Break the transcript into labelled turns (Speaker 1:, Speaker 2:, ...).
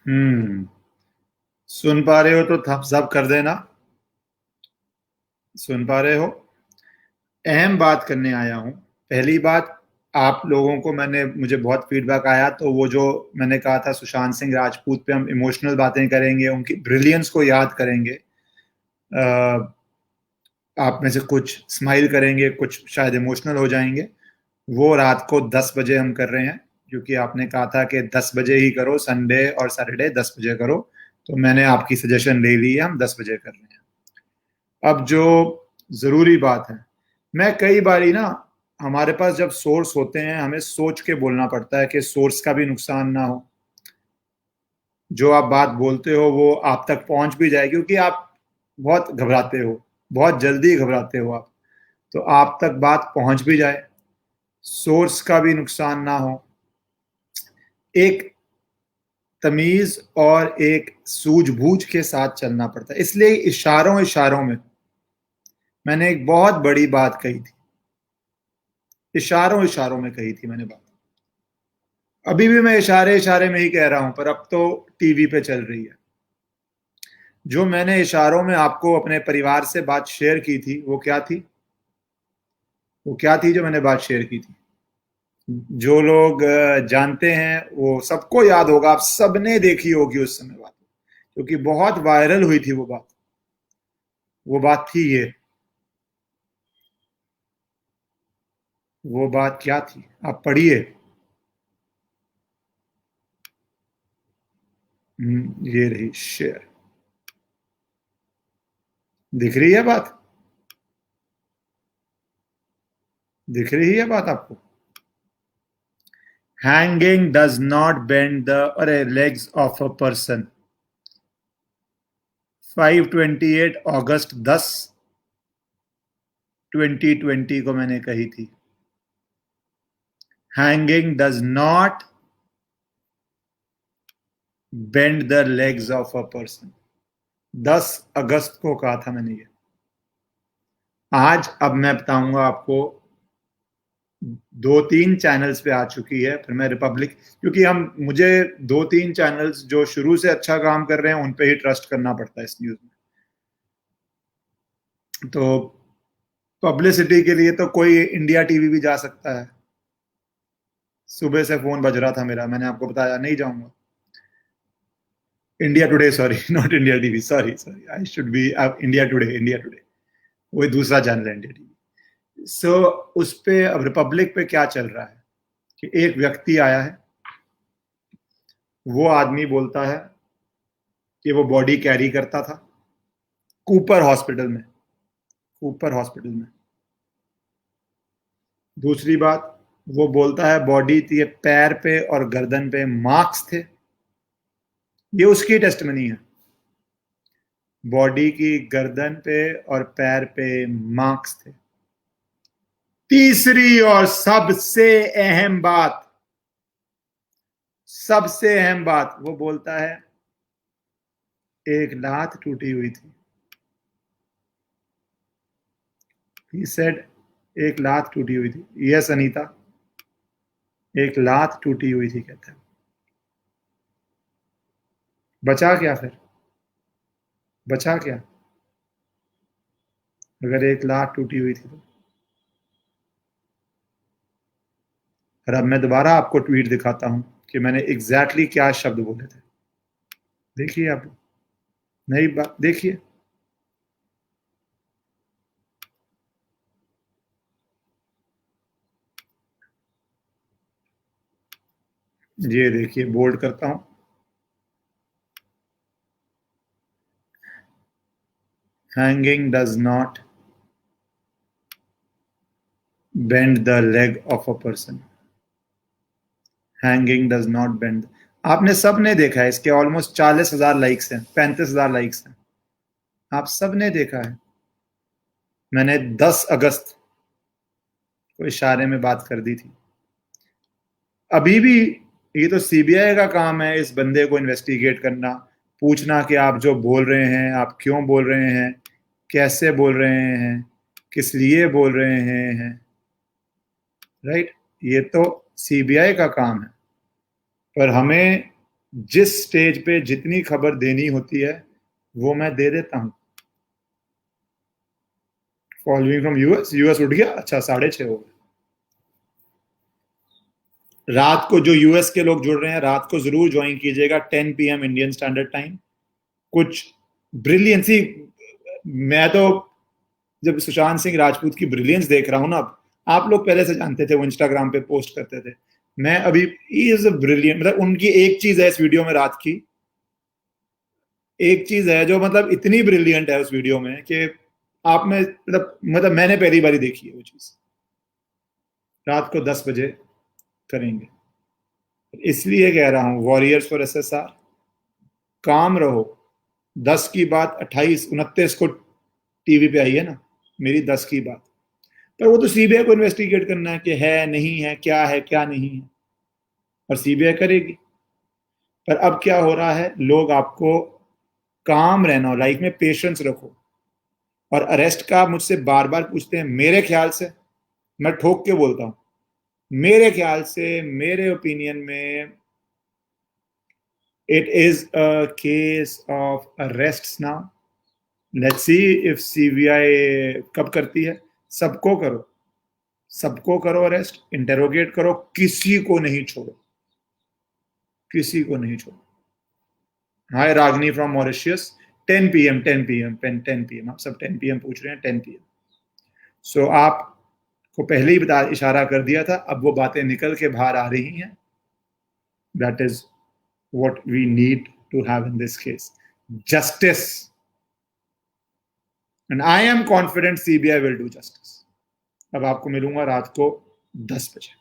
Speaker 1: हम्म। सुन पा रहे हो तो थम्स अप कर देना। सुन पा रहे हो? अहम बात करने आया हूँ। पहली बात, आप लोगों को मुझे बहुत फीडबैक आया, तो वो जो मैंने कहा था सुशांत सिंह राजपूत पे हम इमोशनल बातें करेंगे, उनकी ब्रिलियंस को याद करेंगे। अ, आप में से कुछ स्माइल करेंगे, कुछ शायद इमोशनल हो जाएंगे। वो रात को 10 बजे हम कर रहे हैं, क्योंकि आपने कहा था कि 10 बजे ही करो, संडे और सैटरडे 10 बजे करो। तो मैंने आपकी सजेशन ले ली है, हम 10 बजे कर रहे हैं। अब जो जरूरी बात है, मैं कई बारी ना, हमारे पास जब सोर्स होते हैं हमें सोच के बोलना पड़ता है कि सोर्स का भी नुकसान ना हो। जो आप बात बोलते हो वो आप तक पहुंच भी जाए, क्योंकि आप बहुत घबराते हो, बहुत जल्दी घबराते हो आप। तो आप तक बात पहुंच भी जाए, सोर्स का भी नुकसान ना हो। एक तमीज और एक सूझबूझ के साथ चलना पड़ता है, इसलिए इशारों इशारों में मैंने एक बहुत बड़ी बात कही थी। इशारों इशारों में कही थी मैंने बात। अभी भी मैं इशारे इशारे में ही कह रहा हूं, पर अब तो टीवी पे चल रही है। जो मैंने इशारों में आपको अपने परिवार से बात शेयर की थी, वो क्या थी? वो क्या थी जो मैंने बात शेयर की थी? जो लोग जानते हैं वो सबको याद होगा, आप सबने देखी होगी उस समय बात, क्योंकि बहुत वायरल हुई थी वो बात। वो बात थी ये। वो बात क्या थी? आप पढ़िए। ये रही शेयर। दिख रही है बात? दिख रही है बात आपको? Hanging does not bend the legs of a person. 5/28 अगस्त 10/2020 को मैंने कही थी। Hanging does not bend the legs of a person. 10 अगस्त को कहा था मैंने ये। आज अब मैं बताऊंगा आपको। दो तीन चैनल्स पे आ चुकी है, फिर मैं रिपब्लिक, क्योंकि हम मुझे दो तीन चैनल्स जो शुरू से अच्छा काम कर रहे हैं उन पे ही ट्रस्ट करना पड़ता है इस न्यूज में। तो पब्लिसिटी के लिए तो कोई इंडिया टीवी भी जा सकता है। सुबह से फोन बज रहा था मेरा, मैंने आपको बताया नहीं जाऊंगा। India today, sorry, not India TV, sorry sorry, I should be India today, India today. वही दूसरा चैनल है इंडिया टीवी। सो उस पे अब रिपब्लिक पे क्या चल रहा है कि एक व्यक्ति आया है, वो आदमी बोलता है कि वो बॉडी कैरी करता था कूपर हॉस्पिटल में। कूपर हॉस्पिटल में। दूसरी बात, वो बोलता है बॉडी के पैर पे और गर्दन पे मार्क्स थे। ये उसकी टेस्टमनी है। बॉडी की गर्दन पे और पैर पे मार्क्स थे। तीसरी और सबसे अहम बात, वो बोलता है एक लात टूटी हुई थी। ही सेड एक लात टूटी हुई थी। यस अनीता, एक लात टूटी हुई थी, कहता है। बचा क्या फिर? बचा क्या अगर एक लात टूटी हुई थी तो? और अब मैं दोबारा आपको ट्वीट दिखाता हूं कि मैंने एग्जैक्टली क्या शब्द बोले थे। देखिए आप, नई बात देखिए। ये देखिए, बोल्ड करता हूं। Hanging does not bend the leg of a person. Hanging does not bend. आपने सबने देखा है, इसके ऑलमोस्ट 40,000 लाइक्स हैं, 35,000 लाइक्स हैं। आप सबने देखा है। मैंने 10 अगस्त को इशारे में बात कर दी थी। अभी भी ये तो सीबीआई का काम है इस बंदे को इन्वेस्टिगेट करना, पूछना कि आप जो बोल रहे हैं आप क्यों बोल रहे हैं, कैसे बोल रहे हैं, किस लिए बोल रहे हैं। राइट? ये तो सीबीआई का काम है। पर हमें जिस स्टेज पे जितनी खबर देनी होती है वो मैं दे देता हूं। फॉलोइंग फ्रॉम यूएस, यूएस उठ गया, अच्छा 6:30 हो गए। रात को जो यूएस के लोग जुड़ रहे हैं, रात को जरूर ज्वाइन कीजिएगा 10 PM इंडियन स्टैंडर्ड टाइम। कुछ ब्रिलियंसी, मैं तो जब सुशांत सिंह राजपूत की ब्रिलियंस देख रहा हूं ना, आप लोग पहले से जानते थे, वो इंस्टाग्राम पे पोस्ट करते थे, मैं अभी इज अ ब्रिलियंट, मतलब उनकी एक चीज है इस वीडियो में रात की, एक चीज है जो मतलब इतनी ब्रिलियंट है उस वीडियो में कि आप में मतलब मैंने पहली बारी देखी है वो चीज। रात को 10 बजे करेंगे, इसलिए कह रहा हूं वॉरियर्स फॉर एसएसआर, काम रहो। 10 की बात 28-29 को टीवी पे आई है ना, मेरी 10 की बात, पर वो तो सीबीआई को इन्वेस्टिगेट करना है कि है नहीं है क्या नहीं है, और सीबीआई करेगी। पर अब क्या हो रहा है, लोग आपको काम रहना हो, लाइफ में पेशेंस रखो। और अरेस्ट का मुझसे बार बार पूछते हैं, मेरे ख्याल से, मैं ठोक के बोलता हूं, मेरे ख्याल से, मेरे ओपिनियन में it is a case of arrest now. Let's see if CBI कब करती है। सबको करो, सबको करो अरेस्ट, इंटेरोगेट करो, किसी को नहीं छोड़ो, किसी को नहीं छोड़ो। हाय रागनी from Mauritius, 10 PM, 10 PM, 10 PM, आप सब 10 PM पूछ रहे हैं, 10 PM। सो आपको पहले ही बता इशारा कर दिया था, अब वो बातें निकल के बाहर आ रही हैं। That is what we need to have in this case, justice, and I am confident CBI will do justice। अब आपको मिलूंगा रात को 10 बजे।